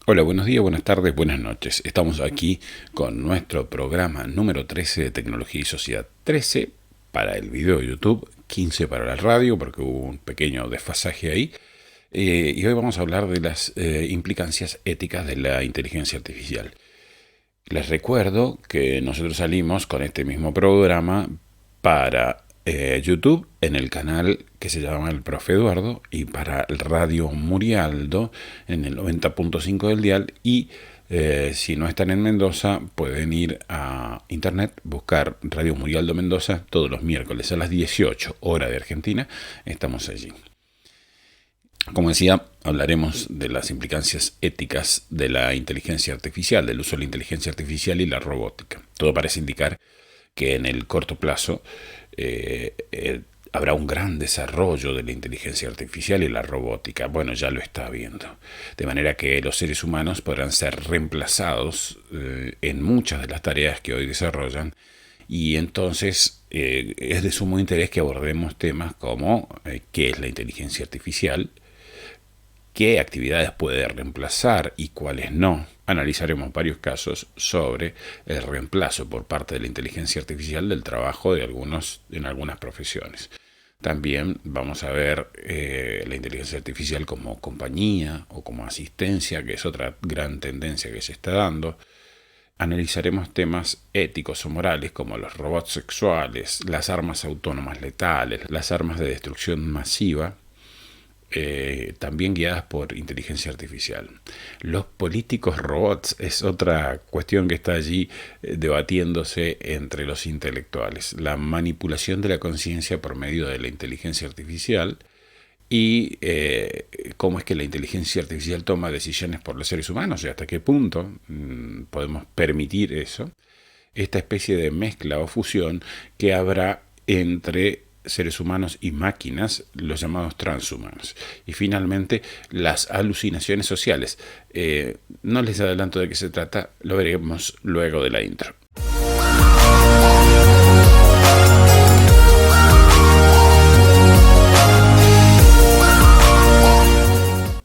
Hola, buenos días, buenas tardes, buenas noches. Estamos aquí con nuestro programa número 13 de Tecnología y Sociedad. 13 para el video de YouTube, 15 para la radio, porque hubo un pequeño desfasaje ahí. Y hoy vamos a hablar de las implicancias éticas de la inteligencia artificial. Les recuerdo que nosotros salimos con este mismo programa para YouTube en el canal que se llama El Profe Eduardo y para Radio Murialdo en el 90.5 del dial y si no están en Mendoza pueden ir a internet, buscar Radio Murialdo Mendoza todos los miércoles a las 18 hora de Argentina, estamos allí. Como decía, hablaremos de las implicancias éticas de la inteligencia artificial, del uso de la inteligencia artificial y la robótica. Todo parece indicar que en el corto plazo habrá un gran desarrollo de la inteligencia artificial y la robótica. Bueno, ya lo está habiendo. De manera que los seres humanos podrán ser reemplazados en muchas de las tareas que hoy desarrollan. Y entonces es de sumo interés que abordemos temas como qué es la inteligencia artificial, qué actividades puede reemplazar y cuáles no. Analizaremos varios casos sobre el reemplazo por parte de la inteligencia artificial del trabajo en algunas profesiones. También vamos a ver la inteligencia artificial como compañía o como asistencia, que es otra gran tendencia que se está dando. Analizaremos temas éticos o morales como los robots sexuales, las armas autónomas letales, las armas de destrucción masiva, también guiadas por inteligencia artificial. Los políticos robots es otra cuestión que está allí debatiéndose entre los intelectuales. La manipulación de la conciencia por medio de la inteligencia artificial y cómo es que la inteligencia artificial toma decisiones por los seres humanos y hasta qué punto podemos permitir eso. Esta especie de mezcla o fusión que habrá entre seres humanos y máquinas, los llamados transhumanos. Y finalmente, las alucinaciones sociales. No les adelanto de qué se trata, lo veremos luego de la intro.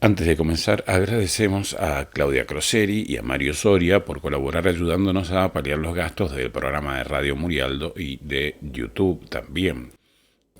Antes de comenzar, agradecemos a Claudia Croseri y a Mario Soria por colaborar ayudándonos a paliar los gastos del programa de Radio Murialdo y de YouTube también.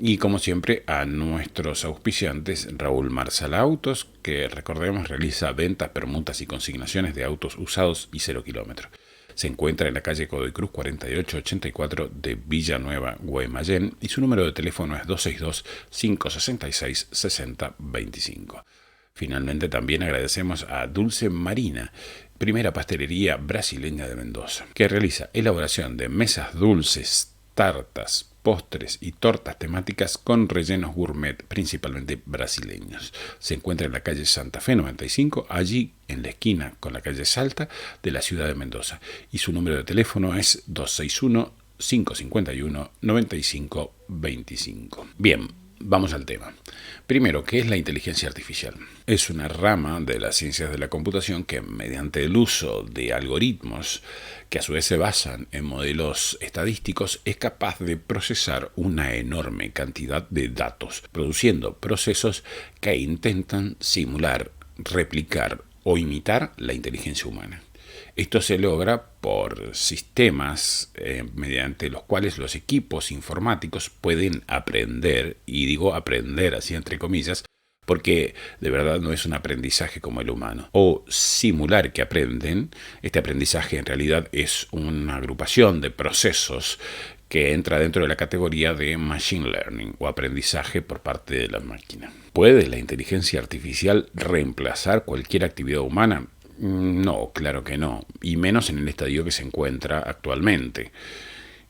Y como siempre a nuestros auspiciantes, Raúl Marsala Autos, que recordemos realiza ventas, permutas y consignaciones de autos usados y 0 kilómetros. Se encuentra en la calle Godoy Cruz 4884 de Villanueva, Guaymallén, y su número de teléfono es 262-566-6025. Finalmente también agradecemos a Dulce Marina, primera pastelería brasileña de Mendoza, que realiza elaboración de mesas dulces, tartas, postres y tortas temáticas con rellenos gourmet, principalmente brasileños. Se encuentra en la calle Santa Fe 95, allí en la esquina con la calle Salta de la ciudad de Mendoza. Y su número de teléfono es 261-551-9525. Bien, vamos al tema. Primero, ¿qué es la inteligencia artificial? Es una rama de las ciencias de la computación que, mediante el uso de algoritmos que a su vez se basan en modelos estadísticos, es capaz de procesar una enorme cantidad de datos, produciendo procesos que intentan simular, replicar o imitar la inteligencia humana. Esto se logra por sistemas mediante los cuales los equipos informáticos pueden aprender, y digo aprender así entre comillas, porque de verdad no es un aprendizaje como el humano, o simular que aprenden. Este aprendizaje en realidad es una agrupación de procesos que entra dentro de la categoría de machine learning o aprendizaje por parte de la máquina. ¿Puede la inteligencia artificial reemplazar cualquier actividad humana? No, claro que no, y menos en el estadio que se encuentra actualmente.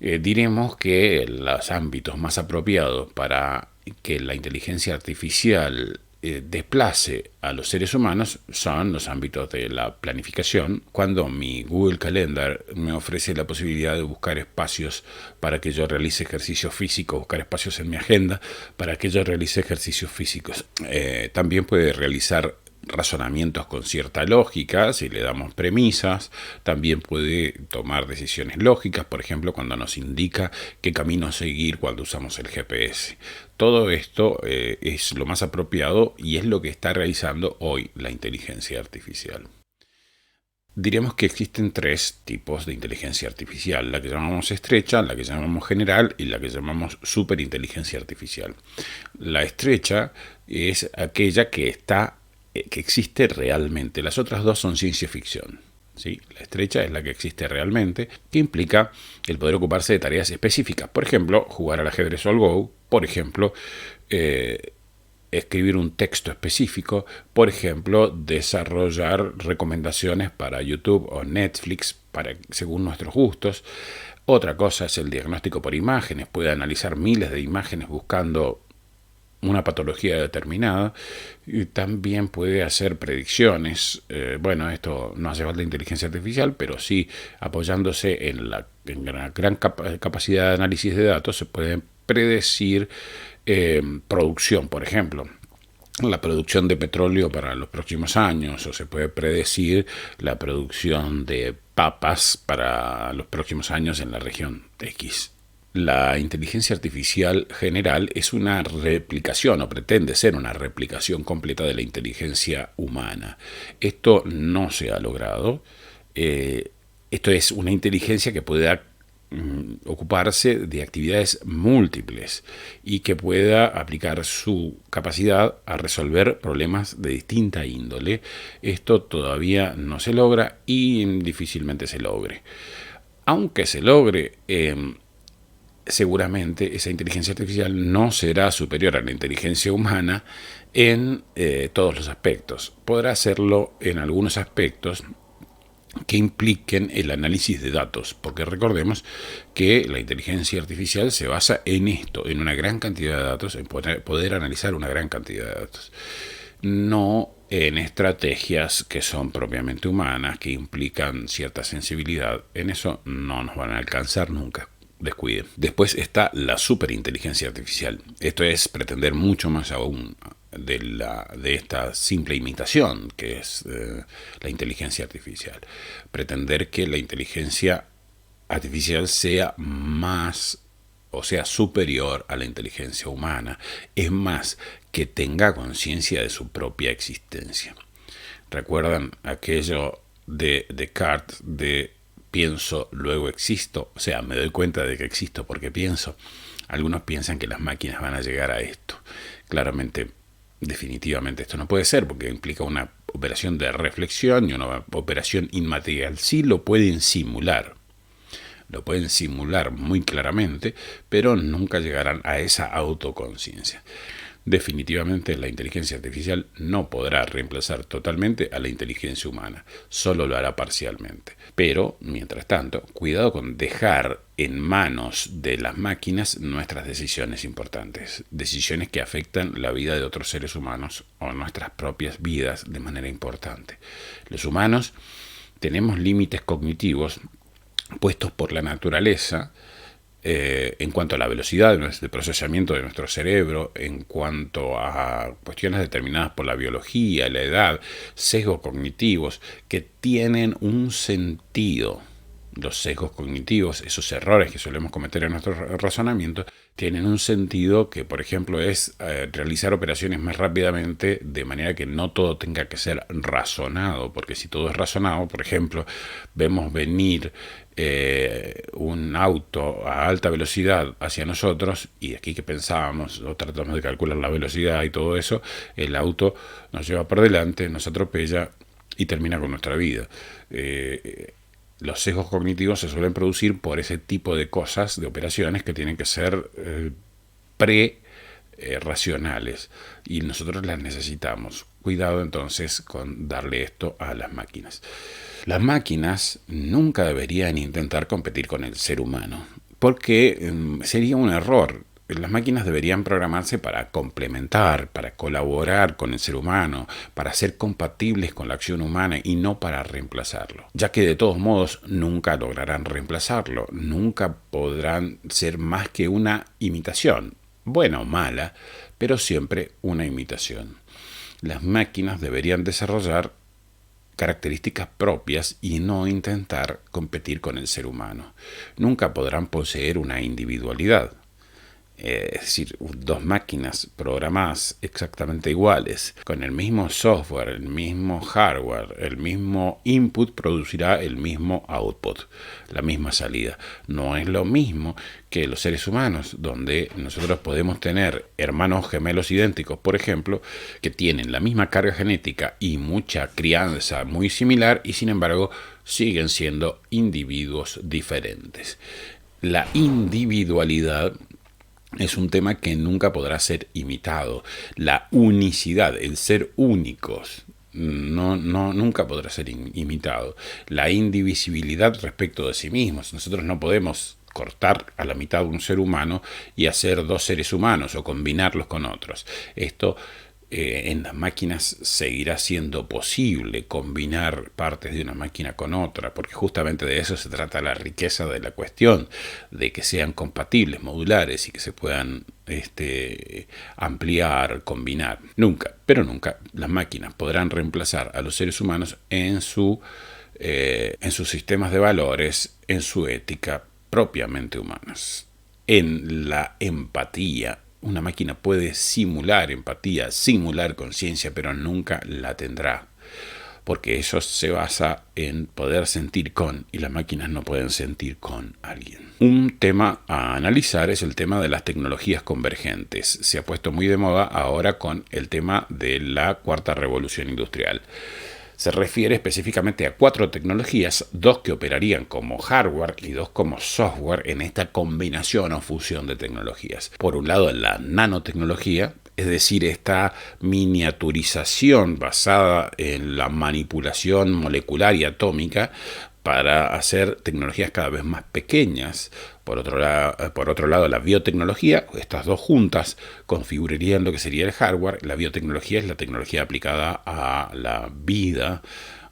Diremos que los ámbitos más apropiados para que la inteligencia artificial desplace a los seres humanos son los ámbitos de la planificación, cuando mi Google Calendar me ofrece la posibilidad de buscar espacios para que yo realice ejercicios físicos, buscar espacios en mi agenda para que yo realice ejercicios físicos. También puede realizar razonamientos con cierta lógica, si le damos premisas. También puede tomar decisiones lógicas, por ejemplo, cuando nos indica qué camino seguir cuando usamos el GPS. Todo esto es lo más apropiado y es lo que está realizando hoy la inteligencia artificial. Diremos que existen tres tipos de inteligencia artificial, la que llamamos estrecha, la que llamamos general y la que llamamos superinteligencia artificial. La estrecha es aquella que existe realmente. Las otras dos son ciencia ficción. ¿Sí? La estrecha es la que existe realmente, que implica el poder ocuparse de tareas específicas. Por ejemplo, jugar al ajedrez o al Go. Por ejemplo, escribir un texto específico, por ejemplo, desarrollar recomendaciones para YouTube o Netflix según nuestros gustos. Otra cosa es el diagnóstico por imágenes, puede analizar miles de imágenes buscando una patología determinada y también puede hacer predicciones. Bueno, esto no hace falta inteligencia artificial, pero sí apoyándose en la gran capacidad de análisis de datos se puede predecir producción, por ejemplo, la producción de petróleo para los próximos años, o se puede predecir la producción de papas para los próximos años en la región X. La inteligencia artificial general es una replicación o pretende ser una replicación completa de la inteligencia humana. Esto no se ha logrado. Esto es una inteligencia que pueda ocuparse de actividades múltiples y que pueda aplicar su capacidad a resolver problemas de distinta índole. Esto todavía no se logra y difícilmente se logre. Aunque se logre, seguramente esa inteligencia artificial no será superior a la inteligencia humana en todos los aspectos. Podrá hacerlo en algunos aspectos que impliquen el análisis de datos, porque recordemos que la inteligencia artificial se basa en esto, en una gran cantidad de datos, en poder analizar una gran cantidad de datos, no en estrategias que son propiamente humanas, que implican cierta sensibilidad. En eso no nos van a alcanzar nunca. Descuiden. Después está la superinteligencia artificial. Esto es pretender mucho más aún de esta simple imitación que es la inteligencia artificial. Pretender que la inteligencia artificial sea más, o sea, superior a la inteligencia humana. Es más, que tenga conciencia de su propia existencia. ¿Recuerdan aquello de Descartes de pienso, luego existo? O sea, me doy cuenta de que existo porque pienso. Algunos piensan que las máquinas van a llegar a esto. Claramente, definitivamente esto no puede ser porque implica una operación de reflexión y una operación inmaterial. Sí lo pueden simular. Lo pueden simular muy claramente, pero nunca llegarán a esa autoconciencia. Definitivamente la inteligencia artificial no podrá reemplazar totalmente a la inteligencia humana, solo lo hará parcialmente. Pero, mientras tanto, cuidado con dejar en manos de las máquinas nuestras decisiones importantes, decisiones que afectan la vida de otros seres humanos o nuestras propias vidas de manera importante. Los humanos tenemos límites cognitivos puestos por la naturaleza, en cuanto a la velocidad de procesamiento de nuestro cerebro, en cuanto a cuestiones determinadas por la biología, la edad, sesgos cognitivos que tienen un sentido. Los sesgos cognitivos, esos errores que solemos cometer en nuestro razonamiento, tienen un sentido que, por ejemplo, es realizar operaciones más rápidamente, de manera que no todo tenga que ser razonado, porque si todo es razonado, por ejemplo, vemos venir un auto a alta velocidad hacia nosotros y aquí que pensábamos o tratamos de calcular la velocidad y todo eso, el auto nos lleva por delante, nos atropella y termina con nuestra vida. Los sesgos cognitivos se suelen producir por ese tipo de cosas, de operaciones que tienen que ser racionales y nosotros las necesitamos. Cuidado entonces con darle esto a las máquinas. Las máquinas nunca deberían intentar competir con el ser humano, porque sería un error. Las máquinas deberían programarse para complementar, para colaborar con el ser humano, para ser compatibles con la acción humana y no para reemplazarlo. Ya que de todos modos nunca lograrán reemplazarlo, nunca podrán ser más que una imitación, buena o mala, pero siempre una imitación. Las máquinas deberían desarrollar características propias y no intentar competir con el ser humano. Nunca podrán poseer una individualidad. es decir, dos máquinas programadas exactamente iguales, con el mismo software, el mismo hardware, el mismo input, producirá el mismo output, la misma salida. No es lo mismo que los seres humanos, donde nosotros podemos tener hermanos gemelos idénticos, por ejemplo, que tienen la misma carga genética y mucha crianza muy similar, y sin embargo siguen siendo individuos diferentes. La individualidad es un tema que nunca podrá ser imitado. La unicidad, el ser únicos, nunca podrá ser imitado. La indivisibilidad respecto de sí mismos. Nosotros no podemos cortar a la mitad un ser humano y hacer dos seres humanos o combinarlos con otros. Esto en las máquinas seguirá siendo posible combinar partes de una máquina con otra, porque justamente de eso se trata la riqueza de la cuestión, de que sean compatibles, modulares y que se puedan ampliar, combinar. Nunca, pero nunca las máquinas podrán reemplazar a los seres humanos en sus sistemas de valores, en su ética propiamente humanas. En la empatía, una máquina puede simular empatía, simular conciencia, pero nunca la tendrá, porque eso se basa en poder sentir con, y las máquinas no pueden sentir con alguien. Un tema a analizar es el tema de las tecnologías convergentes. Se ha puesto muy de moda ahora con el tema de la cuarta revolución industrial. Se refiere específicamente a 4 tecnologías, 2 que operarían como hardware y 2 como software en esta combinación o fusión de tecnologías. Por un lado, la nanotecnología, es decir, esta miniaturización basada en la manipulación molecular y atómica para hacer tecnologías cada vez más pequeñas. Por otro lado, la biotecnología, estas dos juntas configurarían lo que sería el hardware. La biotecnología es la tecnología aplicada a la vida,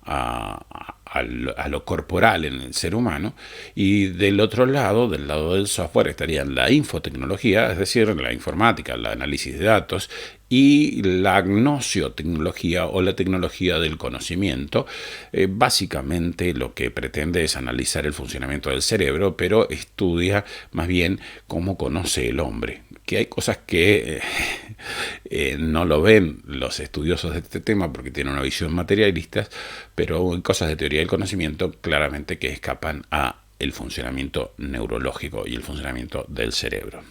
a lo corporal en el ser humano, y del otro lado, del lado del software, estarían la infotecnología, es decir, la informática, el análisis de datos, y la gnosiotecnología o la tecnología del conocimiento. Básicamente lo que pretende es analizar el funcionamiento del cerebro, pero estudia más bien cómo conoce el hombre, que hay cosas que no lo ven los estudiosos de este tema porque tienen una visión materialista, pero hay cosas de teoría del conocimiento claramente que escapan a el funcionamiento neurológico y el funcionamiento del cerebro.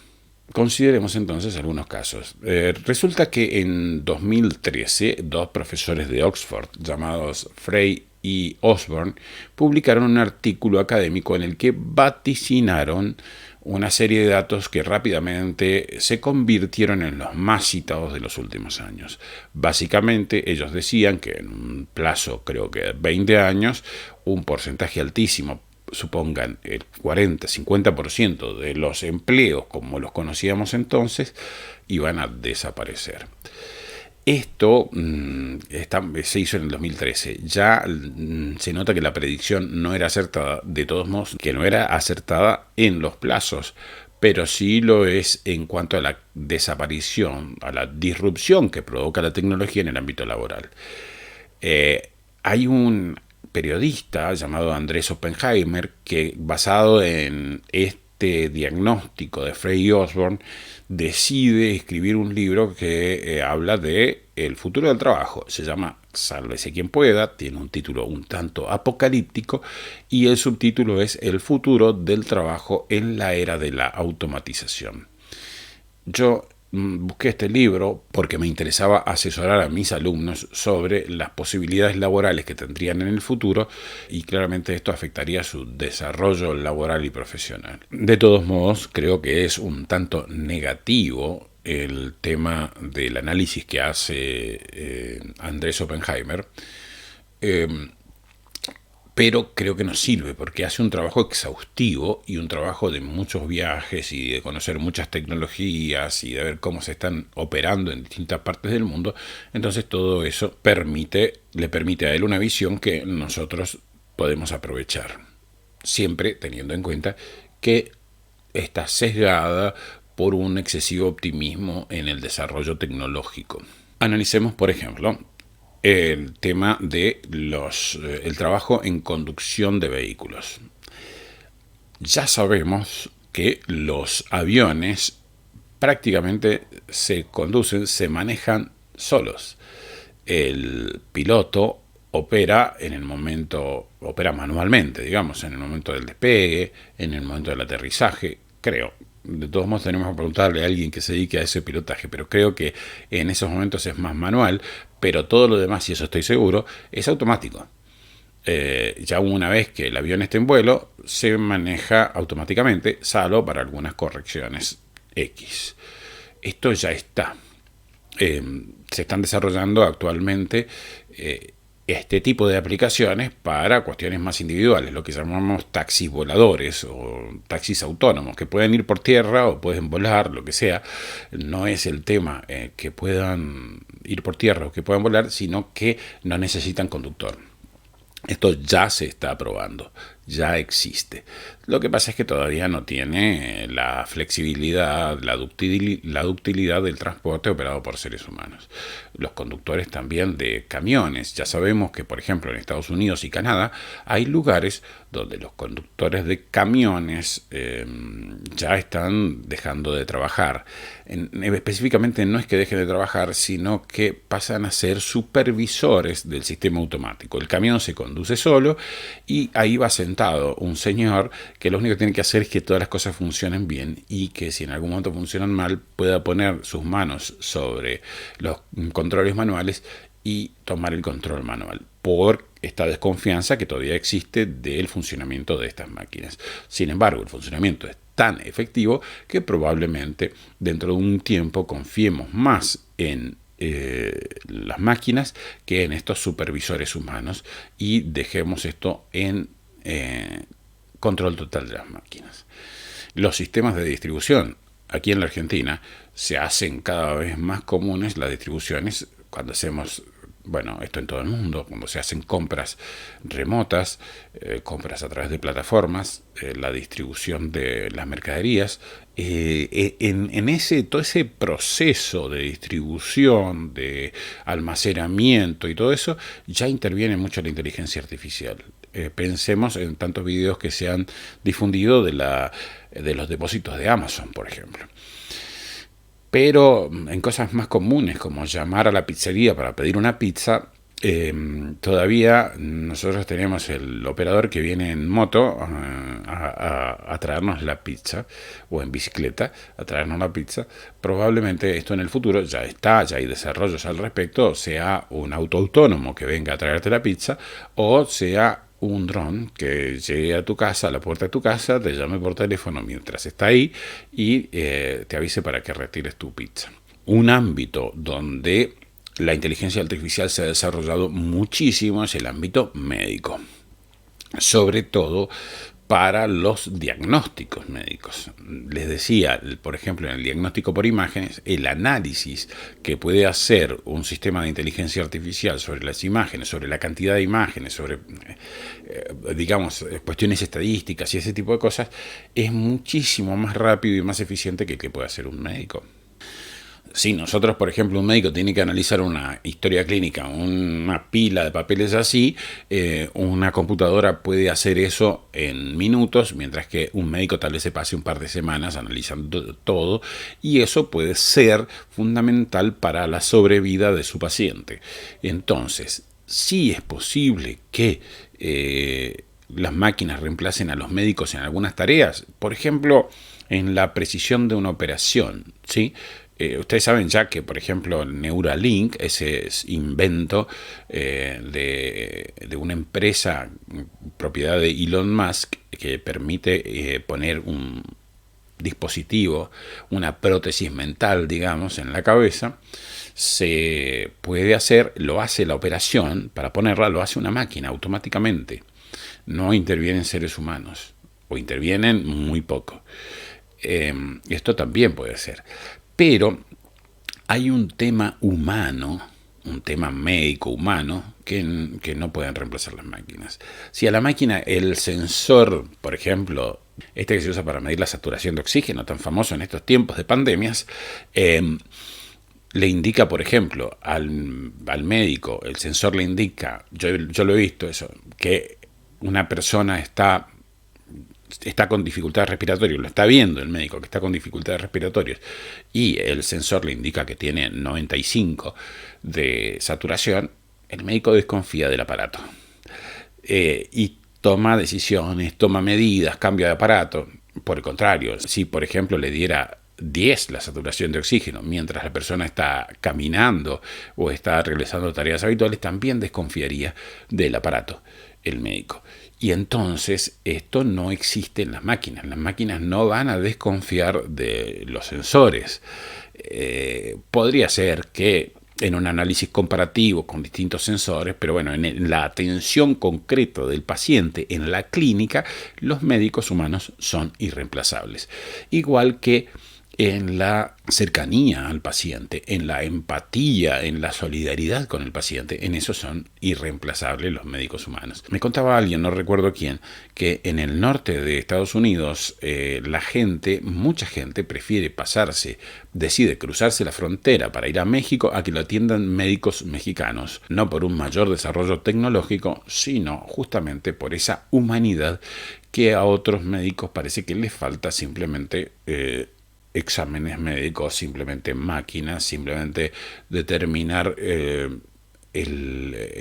Consideremos entonces algunos casos. Resulta que en 2013 dos profesores de Oxford llamados Frey y Osborne publicaron un artículo académico en el que vaticinaron una serie de datos que rápidamente se convirtieron en los más citados de los últimos años. Básicamente ellos decían que en un plazo, creo que 20 años, un porcentaje altísimo, supongan el 40-50% de los empleos como los conocíamos entonces, iban a desaparecer. Esto se hizo en el 2013. Ya se nota que la predicción no era acertada, de todos modos, que no era acertada en los plazos, pero sí lo es en cuanto a la desaparición, a la disrupción que provoca la tecnología en el ámbito laboral. Hay un periodista llamado Andrés Oppenheimer que, basado en este diagnóstico de Frey y Osborne, decide escribir un libro que habla de el futuro del trabajo. Se llama Sálvese quien pueda, tiene un título un tanto apocalíptico y el subtítulo es El futuro del trabajo en la era de la automatización. Yo busqué este libro porque me interesaba asesorar a mis alumnos sobre las posibilidades laborales que tendrían en el futuro, y claramente esto afectaría su desarrollo laboral y profesional. De todos modos, creo que es un tanto negativo el tema del análisis que hace Andrés Oppenheimer, pero creo que nos sirve porque hace un trabajo exhaustivo y un trabajo de muchos viajes y de conocer muchas tecnologías y de ver cómo se están operando en distintas partes del mundo. Entonces todo eso le permite a él una visión que nosotros podemos aprovechar, siempre teniendo en cuenta que está sesgada por un excesivo optimismo en el desarrollo tecnológico. Analicemos, por ejemplo, el tema de el trabajo en conducción de vehículos. Ya sabemos que los aviones prácticamente se conducen, se manejan solos. El piloto opera opera manualmente, digamos, en el momento del despegue, en el momento del aterrizaje, creo. De todos modos tenemos que preguntarle a alguien que se dedique a ese pilotaje, pero creo que en esos momentos es más manual, pero todo lo demás, y eso estoy seguro, es automático. Ya una vez que el avión esté en vuelo, se maneja automáticamente, salvo para algunas correcciones X. Esto ya está. Se están desarrollando actualmente este tipo de aplicaciones para cuestiones más individuales, lo que llamamos taxis voladores o taxis autónomos, que pueden ir por tierra o pueden volar, lo que sea. No es el tema que puedan ir por tierra o que puedan volar, sino que no necesitan conductor. Esto ya se está probando, ya existe. Lo que pasa es que todavía no tiene la flexibilidad, la ductilidad del transporte operado por seres humanos. Los conductores también de camiones. Ya sabemos que, por ejemplo, en Estados Unidos y Canadá hay lugares donde los conductores de camiones ya están dejando de trabajar. Específicamente no es que dejen de trabajar, sino que pasan a ser supervisores del sistema automático. El camión se conduce solo y ahí va sentado un señor que lo único que tiene que hacer es que todas las cosas funcionen bien y que si en algún momento funcionan mal pueda poner sus manos sobre los controles manuales y tomar el control manual por esta desconfianza que todavía existe del funcionamiento de estas máquinas. Sin embargo, el funcionamiento es tan efectivo que probablemente dentro de un tiempo confiemos más en las máquinas que en estos supervisores humanos y dejemos esto en control total de las máquinas. Los sistemas de distribución aquí en la Argentina se hacen cada vez más comunes las distribuciones cuando hacemos, bueno, esto en todo el mundo, cuando se hacen compras remotas, compras a través de plataformas, la distribución de las mercaderías. Todo ese proceso de distribución, de almacenamiento y todo eso, ya interviene mucho la inteligencia artificial. Pensemos en tantos videos que se han difundido de los depósitos de Amazon, por ejemplo. Pero en cosas más comunes, como llamar a la pizzería para pedir una pizza, todavía nosotros tenemos el operador que viene en moto a traernos la pizza, o en bicicleta a traernos la pizza. Probablemente esto en el futuro ya hay desarrollos al respecto, sea un auto autónomo que venga a traerte la pizza, o sea un dron que llegue a tu casa, a la puerta de tu casa, te llame por teléfono mientras está ahí y te avise para que retires tu pizza. Un ámbito donde la inteligencia artificial se ha desarrollado muchísimo es el ámbito médico, sobre todo para los diagnósticos médicos. Les decía, por ejemplo, en el diagnóstico por imágenes, el análisis que puede hacer un sistema de inteligencia artificial sobre las imágenes, sobre la cantidad de imágenes, sobre, digamos, cuestiones estadísticas y ese tipo de cosas, es muchísimo más rápido y más eficiente que el que puede hacer un médico. Si nosotros, por ejemplo, un médico tiene que analizar una historia clínica, una pila de papeles así, una computadora puede hacer eso en minutos, mientras que un médico tal vez se pase un par de semanas analizando todo, y eso puede ser fundamental para la sobrevida de su paciente. Entonces, sí es posible que las máquinas reemplacen a los médicos en algunas tareas, por ejemplo, en la precisión de una operación, ¿sí? Ustedes saben ya que, por ejemplo, Neuralink, ese invento de una empresa propiedad de Elon Musk que permite poner un dispositivo, una prótesis mental, digamos, en la cabeza, se puede hacer, lo hace la operación, para ponerla lo hace una máquina automáticamente. No intervienen seres humanos, o intervienen muy poco. Esto también puede ser. Pero hay un tema humano, un tema médico humano, que no pueden reemplazar las máquinas. Si a la máquina el sensor, por ejemplo, este que se usa para medir la saturación de oxígeno, tan famoso en estos tiempos de pandemias, le indica, por ejemplo, al médico, el sensor le indica, yo lo he visto eso, que una persona está está con dificultades respiratorias, lo está viendo el médico que está con dificultades respiratorias y el sensor le indica que tiene 95 de saturación, el médico desconfía del aparato y toma decisiones, toma medidas, cambia de aparato. Por el contrario, si por ejemplo le diera 10 la saturación de oxígeno mientras la persona está caminando o está realizando tareas habituales, también desconfiaría del aparato el médico. Y entonces esto no existe en las máquinas. Las máquinas no van a desconfiar de los sensores. Podría ser que en un análisis comparativo con distintos sensores, pero bueno, en la atención concreta del paciente en la clínica, los médicos humanos son irreemplazables. Igual que en la cercanía al paciente, en la empatía, en la solidaridad con el paciente, en eso son irreemplazables los médicos humanos. Me contaba alguien, no recuerdo quién, que en el norte de Estados Unidos mucha gente prefiere decide cruzarse la frontera para ir a México a que lo atiendan médicos mexicanos, no por un mayor desarrollo tecnológico, sino justamente por esa humanidad que a otros médicos parece que les falta simplemente exámenes médicos, simplemente máquinas, simplemente determinar el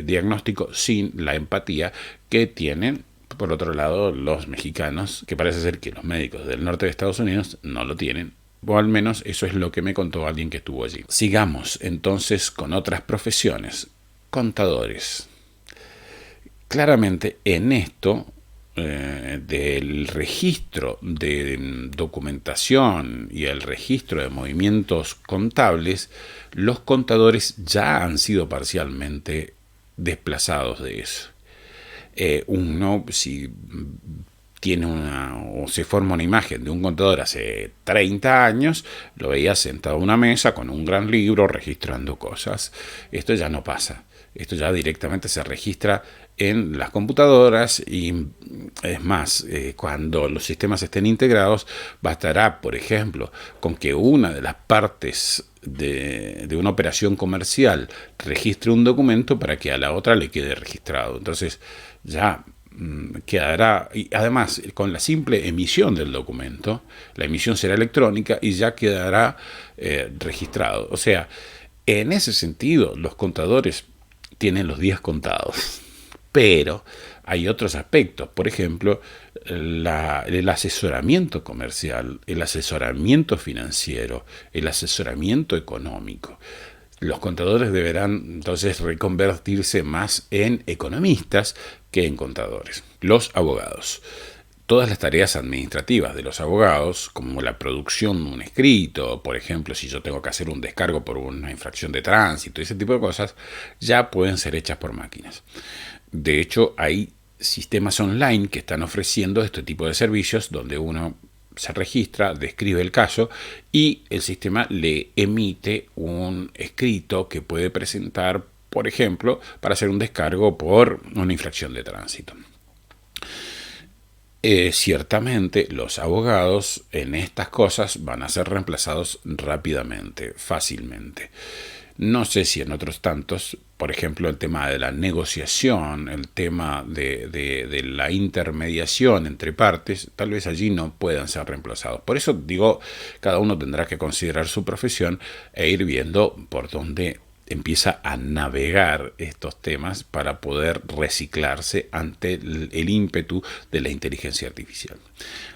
diagnóstico sin la empatía que tienen, por otro lado, los mexicanos, que parece ser que los médicos del norte de Estados Unidos no lo tienen. O al menos eso es lo que me contó alguien que estuvo allí. Sigamos entonces con otras profesiones. Contadores. Claramente en esto del registro de documentación y el registro de movimientos contables, los contadores ya han sido parcialmente desplazados de eso. Uno, si tiene o se forma una imagen de un contador hace 30 años, lo veía sentado a una mesa con un gran libro registrando cosas. Esto ya no pasa. Esto ya directamente se registra en las computadoras y es más, cuando los sistemas estén integrados, bastará, por ejemplo, con que una de las partes de una operación comercial registre un documento para que a la otra le quede registrado. Entonces ya quedará, y además con la simple emisión del documento, la emisión será electrónica y ya quedará registrado. O sea, en ese sentido, los contadores tienen los días contados. Pero hay otros aspectos, por ejemplo, el asesoramiento comercial, el asesoramiento financiero, el asesoramiento económico. Los contadores deberán entonces reconvertirse más en economistas que en contadores. Los abogados. Todas las tareas administrativas de los abogados, como la producción de un escrito, por ejemplo, si yo tengo que hacer un descargo por una infracción de tránsito, ese tipo de cosas, ya pueden ser hechas por máquinas. De hecho, hay sistemas online que están ofreciendo este tipo de servicios donde uno se registra, describe el caso y el sistema le emite un escrito que puede presentar, por ejemplo, para hacer un descargo por una infracción de tránsito. Ciertamente los abogados en estas cosas van a ser reemplazados rápidamente, fácilmente. No sé si en otros tantos, por ejemplo, el tema de la negociación, el tema de la intermediación entre partes, tal vez allí no puedan ser reemplazados. Por eso digo, cada uno tendrá que considerar su profesión e ir viendo por dónde empieza a navegar estos temas para poder reciclarse ante el ímpetu de la inteligencia artificial.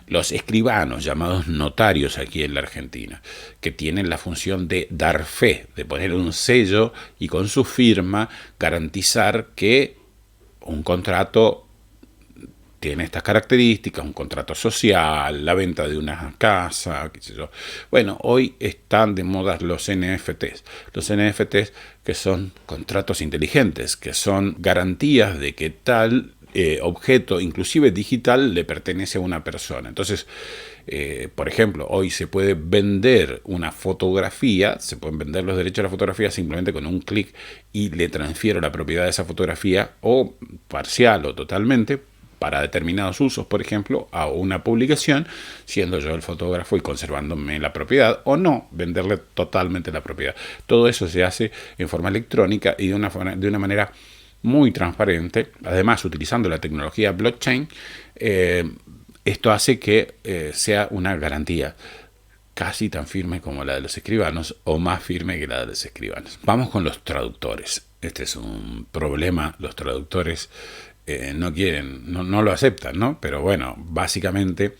Los escribanos, llamados notarios aquí en la Argentina, que tienen la función de dar fe, de poner un sello y con su firma garantizar que un contrato tiene estas características, un contrato social, la venta de una casa, qué sé yo. Bueno, hoy están de moda los NFTs. Los NFTs que son contratos inteligentes, que son garantías de que tal objeto, inclusive digital, le pertenece a una persona. Entonces, por ejemplo, hoy se puede vender una fotografía, se pueden vender los derechos de la fotografía simplemente con un clic y le transfiero la propiedad de esa fotografía o parcial o totalmente para determinados usos, por ejemplo, a una publicación, siendo yo el fotógrafo y conservándome la propiedad, o no, venderle totalmente la propiedad. Todo eso se hace en forma electrónica y de una manera muy transparente, además utilizando la tecnología blockchain, Esto hace que sea una garantía casi tan firme como la de los escribanos o más firme que la de los escribanos. Vamos con los traductores. Este es un problema. Los traductores no quieren, no lo aceptan, ¿no? Pero bueno, básicamente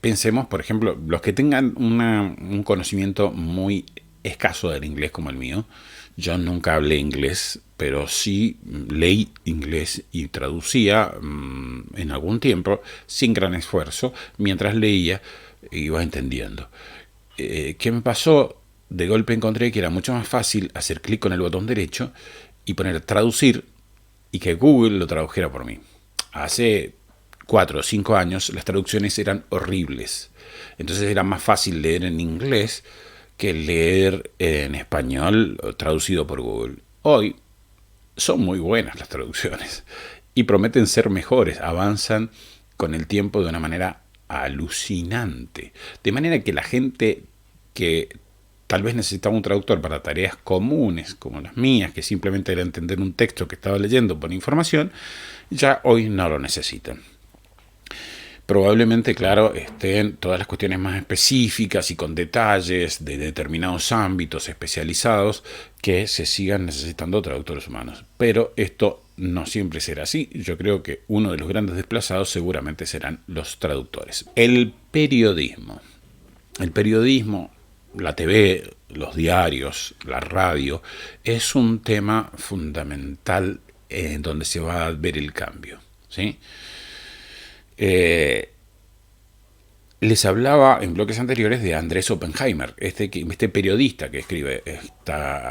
pensemos, por ejemplo, los que tengan un conocimiento muy escaso del inglés como el mío. Yo nunca hablé inglés, pero sí leí inglés y traducía en algún tiempo, sin gran esfuerzo. Mientras leía, iba entendiendo. ¿Qué me pasó? De golpe encontré que era mucho más fácil hacer clic con el botón derecho y poner traducir y que Google lo tradujera por mí. Hace 4 o 5 años las traducciones eran horribles. Entonces era más fácil leer en inglés que leer en español traducido por Google. Hoy son muy buenas las traducciones y prometen ser mejores, avanzan con el tiempo de una manera alucinante. De manera que la gente que tal vez necesitaba un traductor para tareas comunes como las mías, que simplemente era entender un texto que estaba leyendo por información, ya hoy no lo necesitan. Probablemente, claro, estén todas las cuestiones más específicas y con detalles de determinados ámbitos especializados que se sigan necesitando traductores humanos. Pero esto no siempre será así. Yo creo que uno de los grandes desplazados seguramente serán los traductores. El periodismo. El periodismo, la TV, los diarios, la radio, es un tema fundamental en donde se va a ver el cambio, ¿sí? Les hablaba en bloques anteriores de Andrés Oppenheimer, este periodista que escribe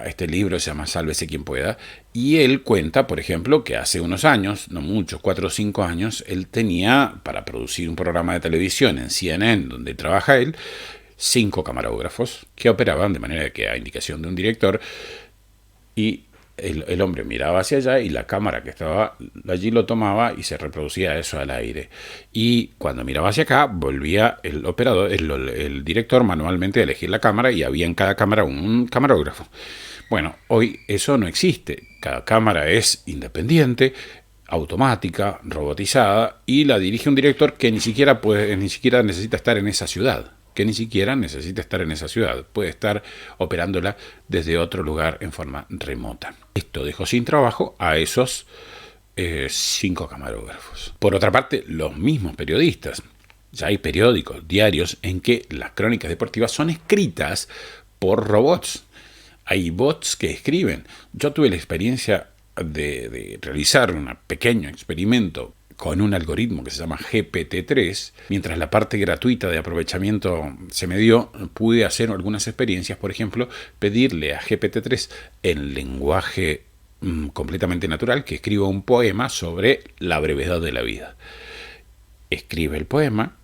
este libro, se llama Sálvese quien pueda, y él cuenta, por ejemplo, que hace unos años, no muchos, 4 o 5 años, él tenía, para producir un programa de televisión en CNN, donde trabaja él, 5 camarógrafos que operaban de manera que a indicación de un director, y el hombre miraba hacia allá y la cámara que estaba allí lo tomaba y se reproducía eso al aire. Y cuando miraba hacia acá, volvía el operador, el director manualmente a elegir la cámara y había en cada cámara un camarógrafo. Bueno, hoy eso no existe. Cada cámara es independiente, automática, robotizada y la dirige un director que ni siquiera necesita estar en esa ciudad. Puede estar operándola desde otro lugar en forma remota. Esto dejó sin trabajo a esos 5 camarógrafos. Por otra parte, los mismos periodistas. Ya hay periódicos, diarios, en que las crónicas deportivas son escritas por robots. Hay bots que escriben. Yo tuve la experiencia de realizar un pequeño experimento con un algoritmo que se llama GPT-3, mientras la parte gratuita de aprovechamiento se me dio, pude hacer algunas experiencias, por ejemplo, pedirle a GPT-3 en lenguaje completamente natural que escriba un poema sobre la brevedad de la vida. Escribe el poema,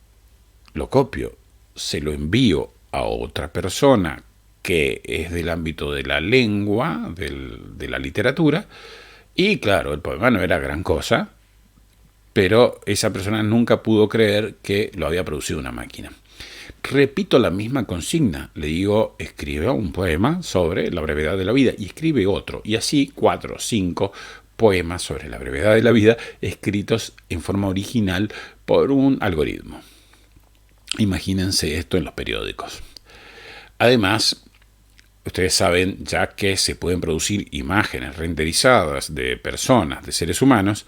lo copio, se lo envío a otra persona que es del ámbito de la lengua, de la literatura, y claro, el poema no era gran cosa, pero esa persona nunca pudo creer que lo había producido una máquina. Repito la misma consigna, le digo, escribe un poema sobre la brevedad de la vida y escribe otro, y así 4 o 5 poemas sobre la brevedad de la vida escritos en forma original por un algoritmo. Imagínense esto en los periódicos. Además, ustedes saben ya que se pueden producir imágenes renderizadas de personas, de seres humanos,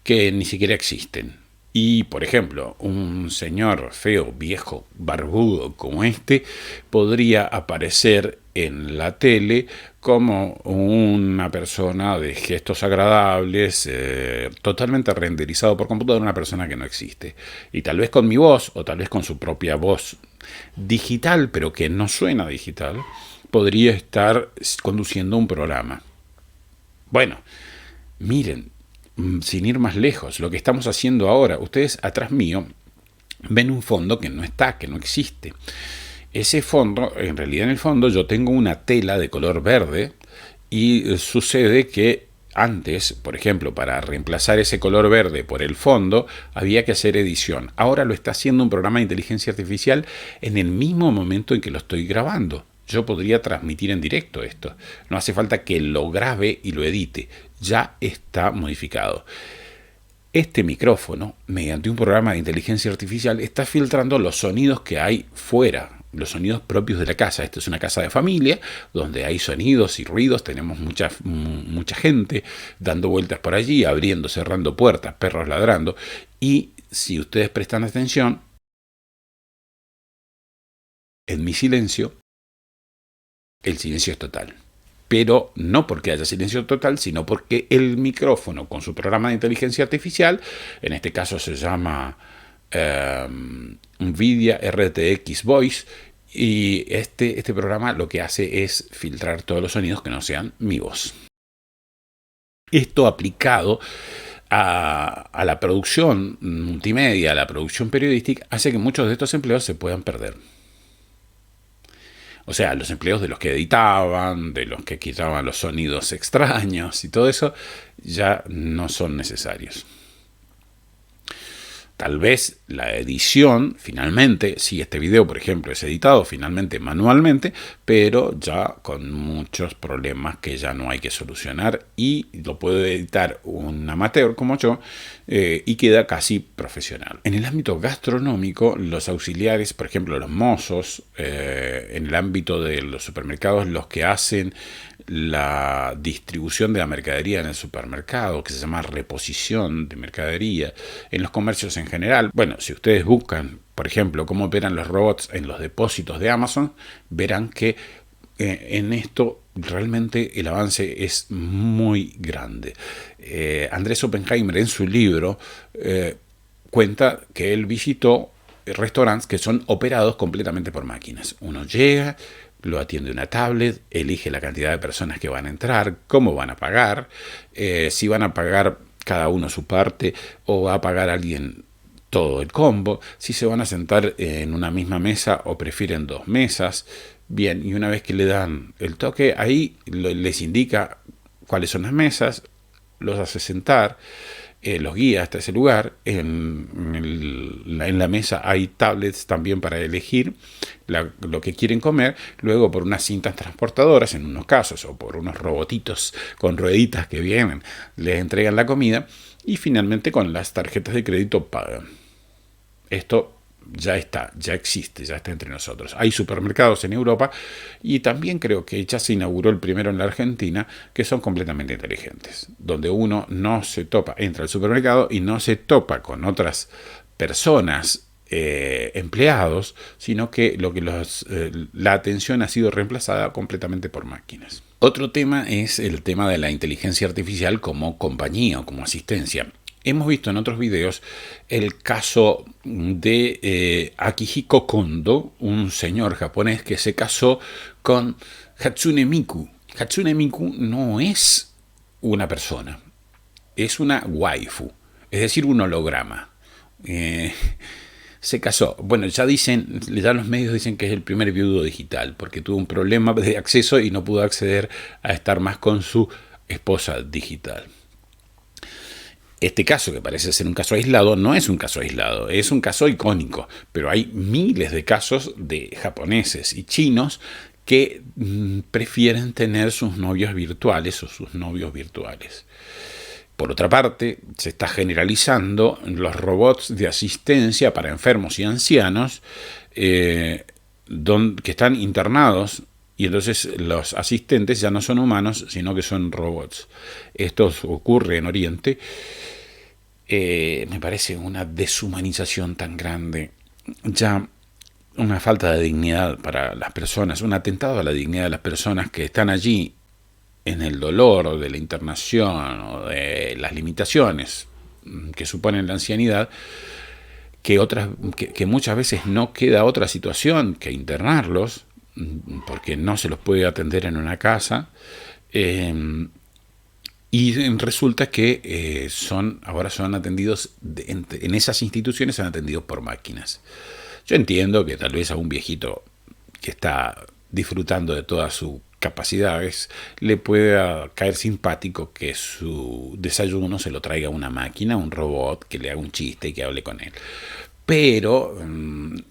que ni siquiera existen. Y, por ejemplo, un señor feo, viejo, barbudo como este, podría aparecer en la tele como una persona de gestos agradables, totalmente renderizado por computadora, una persona que no existe. Y tal vez con mi voz, o tal vez con su propia voz digital, pero que no suena digital, podría estar conduciendo un programa. Bueno, miren, sin ir más lejos, lo que estamos haciendo ahora, ustedes atrás mío ven un fondo que no está, que no existe. Ese fondo, en realidad en el fondo yo tengo una tela de color verde y sucede que antes, por ejemplo, para reemplazar ese color verde por el fondo, había que hacer edición. Ahora lo está haciendo un programa de inteligencia artificial en el mismo momento en que lo estoy grabando. Yo podría transmitir en directo esto. No hace falta que lo grabe y lo edite. Ya está modificado. Este micrófono, mediante un programa de inteligencia artificial, está filtrando los sonidos que hay fuera, los sonidos propios de la casa. Esta es una casa de familia donde hay sonidos y ruidos, tenemos mucha gente dando vueltas por allí, abriendo, cerrando puertas, perros ladrando, y si ustedes prestan atención, en mi silencio, el silencio es total. Pero no porque haya silencio total, sino porque el micrófono con su programa de inteligencia artificial, en este caso se llama NVIDIA RTX Voice, y este programa lo que hace es filtrar todos los sonidos que no sean mi voz. Esto aplicado a la producción multimedia, a la producción periodística, hace que muchos de estos empleos se puedan perder. O sea, los empleos de los que editaban, de los que quitaban los sonidos extraños y todo eso, ya no son necesarios. Tal vez la edición, finalmente, si este video, por ejemplo, es editado finalmente manualmente, pero ya con muchos problemas que ya no hay que solucionar, y lo puede editar un amateur como yo y queda casi profesional. En el ámbito gastronómico, los auxiliares, por ejemplo, los mozos, en el ámbito de los supermercados, los que hacen la distribución de la mercadería en el supermercado, que se llama reposición de mercadería, en los comercios en general. Bueno, si ustedes buscan, por ejemplo, cómo operan los robots en los depósitos de Amazon, verán que en esto realmente el avance es muy grande. Andrés Oppenheimer, en su libro, cuenta que él visitó restaurantes que son operados completamente por máquinas. Uno llega, lo atiende una tablet, elige la cantidad de personas que van a entrar, cómo van a pagar, si van a pagar cada uno su parte o va a pagar alguien todo el combo, si se van a sentar en una misma mesa o prefieren dos mesas. Bien, y una vez que le dan el toque, ahí les indica cuáles son las mesas, los hace sentar, los guía hasta ese lugar. En la mesa hay tablets también para elegir lo que quieren comer, luego por unas cintas transportadoras en unos casos, o por unos robotitos con rueditas que vienen, les entregan la comida, y finalmente con las tarjetas de crédito pagan. Esto ya está, ya existe, ya está entre nosotros. Hay supermercados en Europa, y también creo que ya se inauguró el primero en la Argentina, que son completamente inteligentes, donde uno no se topa, entra al supermercado y no se topa con otras personas, empleados, sino que la atención ha sido reemplazada completamente por máquinas. Otro tema es el tema de la inteligencia artificial como compañía o como asistencia. Hemos visto en otros videos el caso de Akihiko Kondo, un señor japonés que se casó con Hatsune Miku. Hatsune Miku no es una persona, es una waifu, es decir, un holograma. Se casó. Bueno, ya los medios dicen que es el primer viudo digital, porque tuvo un problema de acceso y no pudo acceder a estar más con su esposa digital. Este caso, que parece ser un caso aislado, no es un caso aislado, es un caso icónico, pero hay miles de casos de japoneses y chinos que prefieren tener sus novios virtuales o sus novios virtuales. Por otra parte, se está generalizando los robots de asistencia para enfermos y ancianos que están internados, y entonces los asistentes ya no son humanos, sino que son robots. Esto ocurre en Oriente. Me parece una deshumanización tan grande, ya una falta de dignidad para las personas, un atentado a la dignidad de las personas que están allí en el dolor de la internación o de las limitaciones que suponen la ancianidad, que muchas veces no queda otra situación que internarlos, porque no se los puede atender en una casa, y resulta que ahora son atendidos, en esas instituciones son atendidos por máquinas. Yo entiendo que tal vez a un viejito que está disfrutando de todas sus capacidades le pueda caer simpático que su desayuno se lo traiga una máquina, un robot, que le haga un chiste y que hable con él. Pero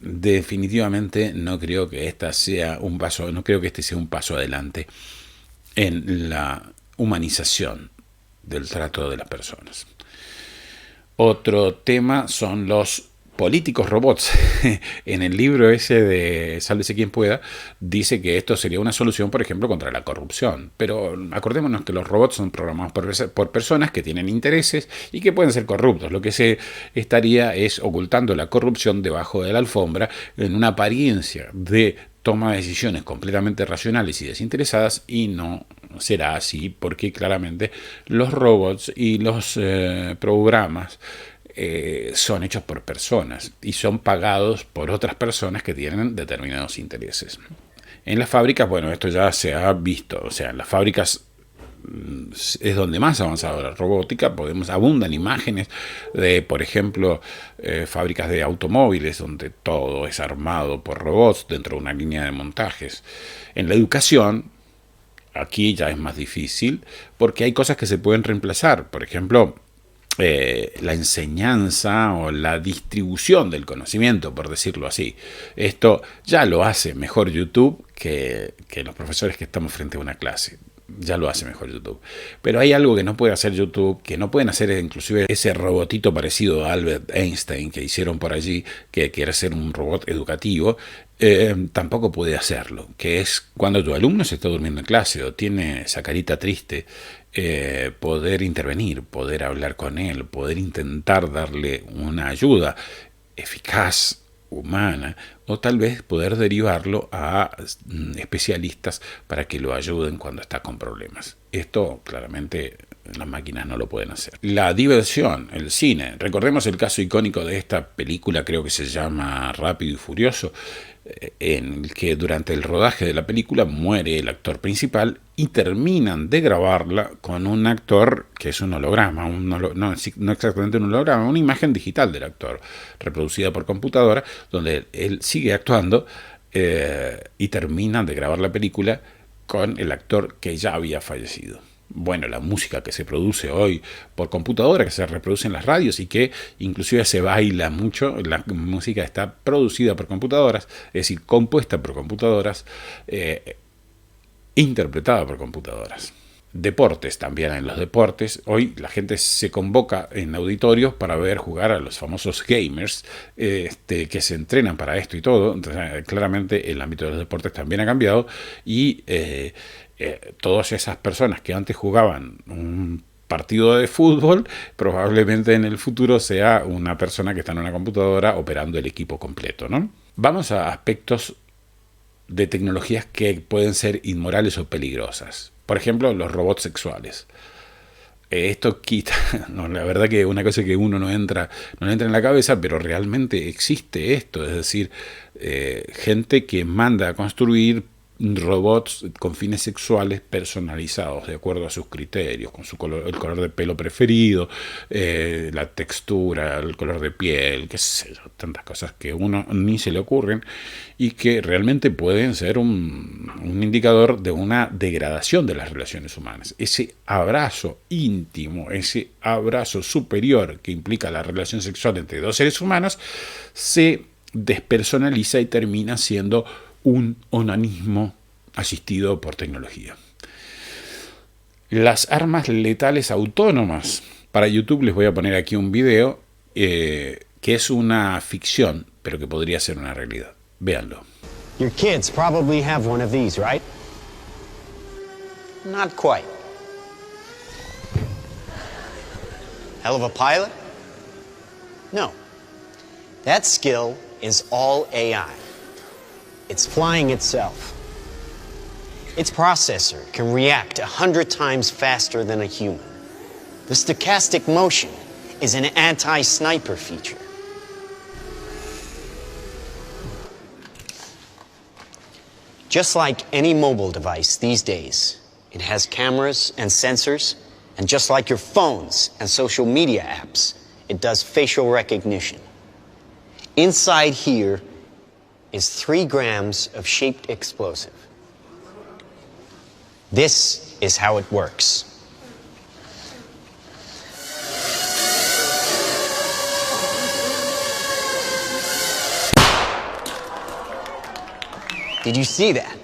definitivamente no creo que este sea un paso adelante en la humanización del trato de las personas. Otro tema son los políticos robots. En el libro ese de Sálvese quien pueda, dice que esto sería una solución, por ejemplo, contra la corrupción. Pero acordémonos que los robots son programados por personas que tienen intereses y que pueden ser corruptos. Lo que se estaría es ocultando la corrupción debajo de la alfombra en una apariencia de toma de decisiones completamente racionales y desinteresadas, y no será así porque claramente los robots y los programas son hechos por personas y son pagados por otras personas que tienen determinados intereses. En las fábricas, bueno, esto ya se ha visto, o sea, en las fábricas es donde más ha avanzado la robótica. Abundan imágenes de, por ejemplo, fábricas de automóviles donde todo es armado por robots dentro de una línea de montajes. En la educación, aquí ya es más difícil porque hay cosas que se pueden reemplazar. Por ejemplo, la enseñanza o la distribución del conocimiento, por decirlo así. Esto ya lo hace mejor YouTube que los profesores que estamos frente a una clase. Ya lo hace mejor YouTube. Pero hay algo que no puede hacer YouTube, que no pueden hacer inclusive ese robotito parecido a Albert Einstein que hicieron por allí, que quiere ser un robot educativo. Tampoco puede hacerlo, que es cuando tu alumno se está durmiendo en clase o tiene esa carita triste, poder intervenir, poder hablar con él, poder intentar darle una ayuda eficaz, humana, o tal vez poder derivarlo a especialistas para que lo ayuden cuando está con problemas. Esto claramente las máquinas no lo pueden hacer. La diversión, el cine. Recordemos el caso icónico de esta película, creo que se llama Rápido y Furioso, en el que durante el rodaje de la película muere el actor principal y terminan de grabarla con un actor que es un holograma, no exactamente un holograma, una imagen digital del actor reproducida por computadora, donde él sigue actuando y terminan de grabar la película con el actor que ya había fallecido. Bueno, la música que se produce hoy por computadora, que se reproduce en las radios y que inclusive se baila mucho, la música está producida por computadoras, es decir, compuesta por computadoras, interpretada por computadoras. Deportes también. En los deportes hoy la gente se convoca en auditorios para ver jugar a los famosos gamers, que se entrenan para esto y todo. Entonces, claramente el ámbito de los deportes también ha cambiado y todas esas personas que antes jugaban un partido de fútbol probablemente en el futuro sea una persona que está en una computadora operando el equipo completo, ¿no? Vamos a aspectos de tecnologías que pueden ser inmorales o peligrosas. Por ejemplo, los robots sexuales. Esto quita, no, la verdad que una cosa que uno no le entra en la cabeza, pero realmente existe esto, es decir, gente que manda a construir robots con fines sexuales personalizados de acuerdo a sus criterios, con su color, el color de pelo preferido, la textura, el color de piel, qué sé yo, tantas cosas que a uno ni se le ocurren y que realmente pueden ser un indicador de una degradación de las relaciones humanas. Ese abrazo íntimo, ese abrazo superior que implica la relación sexual entre dos seres humanos, se despersonaliza y termina siendo un onanismo asistido por tecnología. Las armas letales autónomas. Para YouTube les voy a poner aquí un video que es una ficción, pero que podría ser una realidad. Véanlo. Your kids probably have one of these, right? Not quite. Hell of a pilot? No. That skill is all AI. It's flying itself. Its processor can react 100 times faster than a human. The stochastic motion is an anti-sniper feature. Just like any mobile device these days, it has cameras and sensors, and just like your phones and social media apps, it does facial recognition. Inside here is 3 grams of shaped explosive. This is how it works. Did you see that?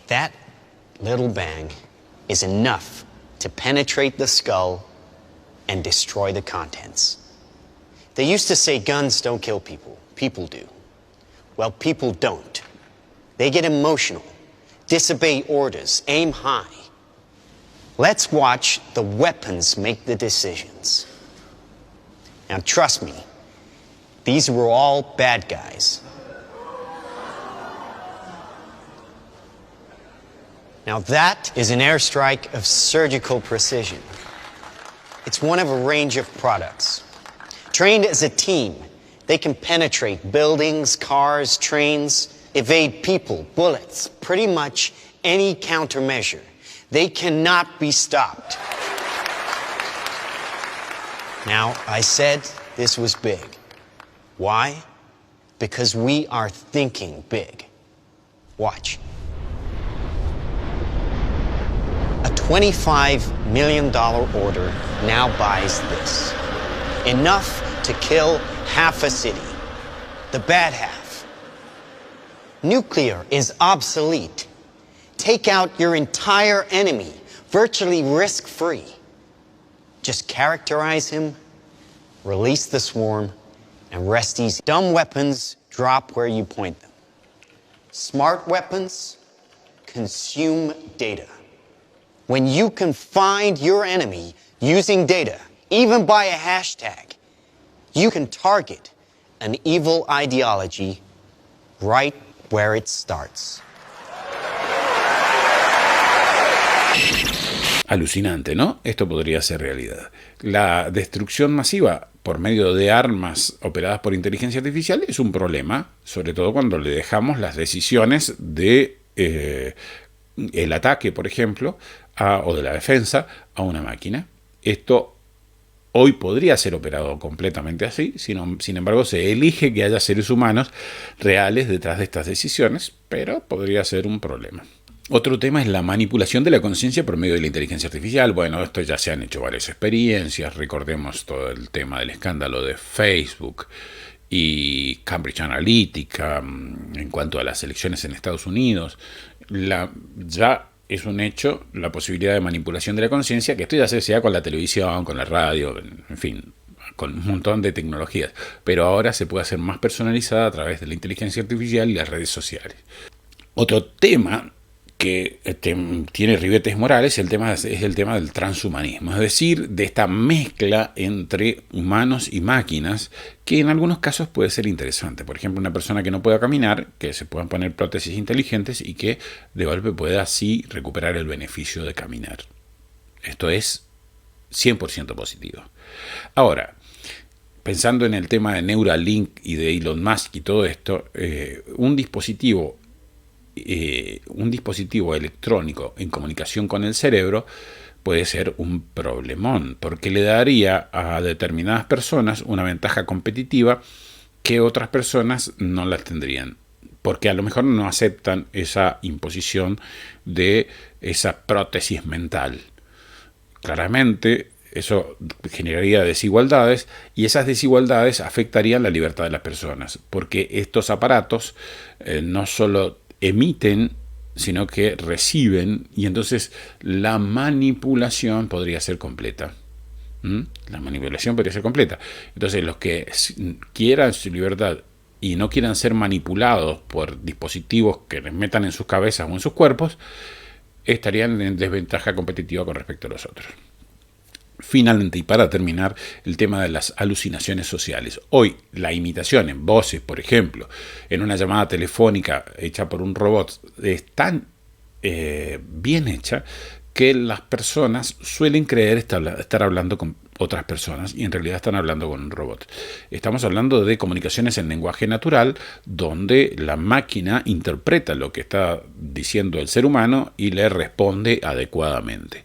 That little bang is enough to penetrate the skull and destroy the contents. They used to say guns don't kill people. People do. Well, people don't. They get emotional, disobey orders, aim high. Let's watch the weapons make the decisions. Now, trust me, these were all bad guys. Now, that is an airstrike of surgical precision. It's one of a range of products. Trained as a team, they can penetrate buildings, cars, trains, evade people, bullets, pretty much any countermeasure. They cannot be stopped. Now, I said this was big. Why? Because we are thinking big. Watch. A $25 million order now buys this. Enough to kill half a city. The bad half. Nuclear is obsolete. Take out your entire enemy, virtually risk-free. Just characterize him, release the swarm, and rest easy. Dumb weapons drop where you point them. Smart weapons consume data. When you can find your enemy using data, even by a hashtag, you can target an evil ideology right where it starts. Alucinante, ¿no? Esto podría ser realidad. La destrucción masiva por medio de armas operadas por inteligencia artificial es un problema, sobre todo cuando le dejamos las decisiones de el ataque, por ejemplo, o de la defensa a una máquina. Esto hoy podría ser operado completamente así, sin embargo se elige que haya seres humanos reales detrás de estas decisiones, pero podría ser un problema. Otro tema es la manipulación de la conciencia por medio de la inteligencia artificial. Bueno, esto ya se han hecho varias experiencias. Recordemos todo el tema del escándalo de Facebook y Cambridge Analytica en cuanto a las elecciones en Estados Unidos. Ya es un hecho la posibilidad de manipulación de la conciencia, que esto ya se hacía con la televisión, con la radio, en fin, con un montón de tecnologías. Pero ahora se puede hacer más personalizada a través de la inteligencia artificial y las redes sociales. Otro tema que tiene ribetes morales es el tema del transhumanismo, es decir, de esta mezcla entre humanos y máquinas que en algunos casos puede ser interesante. Por ejemplo, una persona que no pueda caminar, que se puedan poner prótesis inteligentes y que de golpe pueda así recuperar el beneficio de caminar. Esto es 100% positivo. Ahora, pensando en el tema de Neuralink y de Elon Musk y todo esto, un dispositivo electrónico en comunicación con el cerebro puede ser un problemón, porque le daría a determinadas personas una ventaja competitiva que otras personas no las tendrían, porque a lo mejor no aceptan esa imposición de esa prótesis mental. Claramente eso generaría desigualdades y esas desigualdades afectarían la libertad de las personas, porque estos aparatos no solo emiten, sino que reciben, y entonces la manipulación podría ser completa. La manipulación podría ser completa. Entonces los que quieran su libertad y no quieran ser manipulados por dispositivos que les metan en sus cabezas o en sus cuerpos, estarían en desventaja competitiva con respecto a los otros. Finalmente, y para terminar, el tema de las alucinaciones sociales. Hoy, la imitación en voces, por ejemplo, en una llamada telefónica hecha por un robot, es tan bien hecha que las personas suelen creer estar hablando con otras personas y en realidad están hablando con un robot. Estamos hablando de comunicaciones en lenguaje natural, donde la máquina interpreta lo que está diciendo el ser humano y le responde adecuadamente.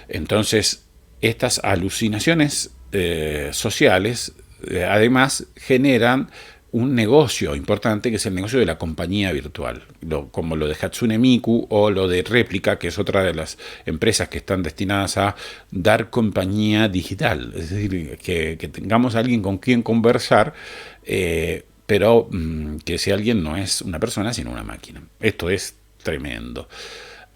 Entonces, estas alucinaciones sociales además generan un negocio importante, que es el negocio de la compañía virtual, como lo de Hatsune Miku o lo de Réplica, que es otra de las empresas que están destinadas a dar compañía digital, es decir, que tengamos a alguien con quien conversar, pero que ese alguien no es una persona sino una máquina. Esto es tremendo.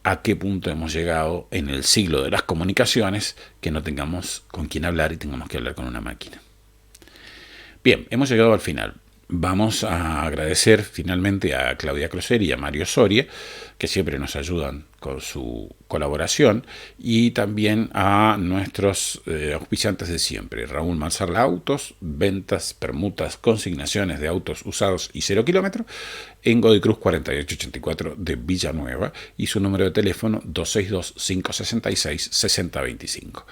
a qué punto hemos llegado en el siglo de las comunicaciones que no tengamos con quién hablar y tengamos que hablar con una máquina. Bien, hemos llegado al final. Vamos a agradecer finalmente a Claudia Closer y a Mario Soria, que siempre nos ayudan con su colaboración, y también a nuestros auspiciantes de siempre: Raúl Manzarla Autos, ventas, permutas, consignaciones de autos usados y 0 kilómetros, en Godoy Cruz 4884 de Villanueva, y su número de teléfono 262-566-6025.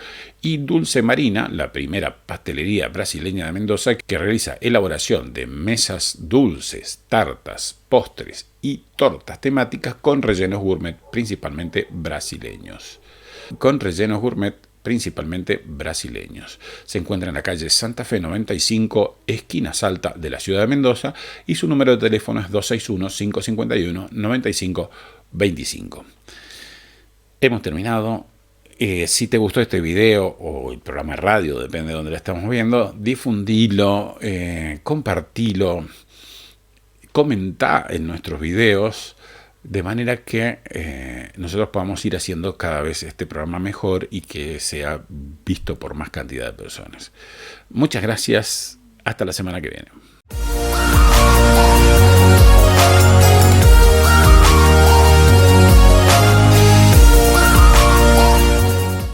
Y Dulce Marina, la primera pastelería brasileña de Mendoza, que realiza elaboración de mesas dulces, tartas, postres y tortas temáticas con rellenos gourmet principalmente brasileños. Se encuentra en la calle Santa Fe 95, esquina Salta de la ciudad de Mendoza, y su número de teléfono es 261-551-9525. Hemos terminado. Si te gustó este video o el programa de radio, depende de dónde lo estamos viendo, difundilo, compartilo, comentá en nuestros videos, de manera que nosotros podamos ir haciendo cada vez este programa mejor y que sea visto por más cantidad de personas. Muchas gracias. Hasta la semana que viene.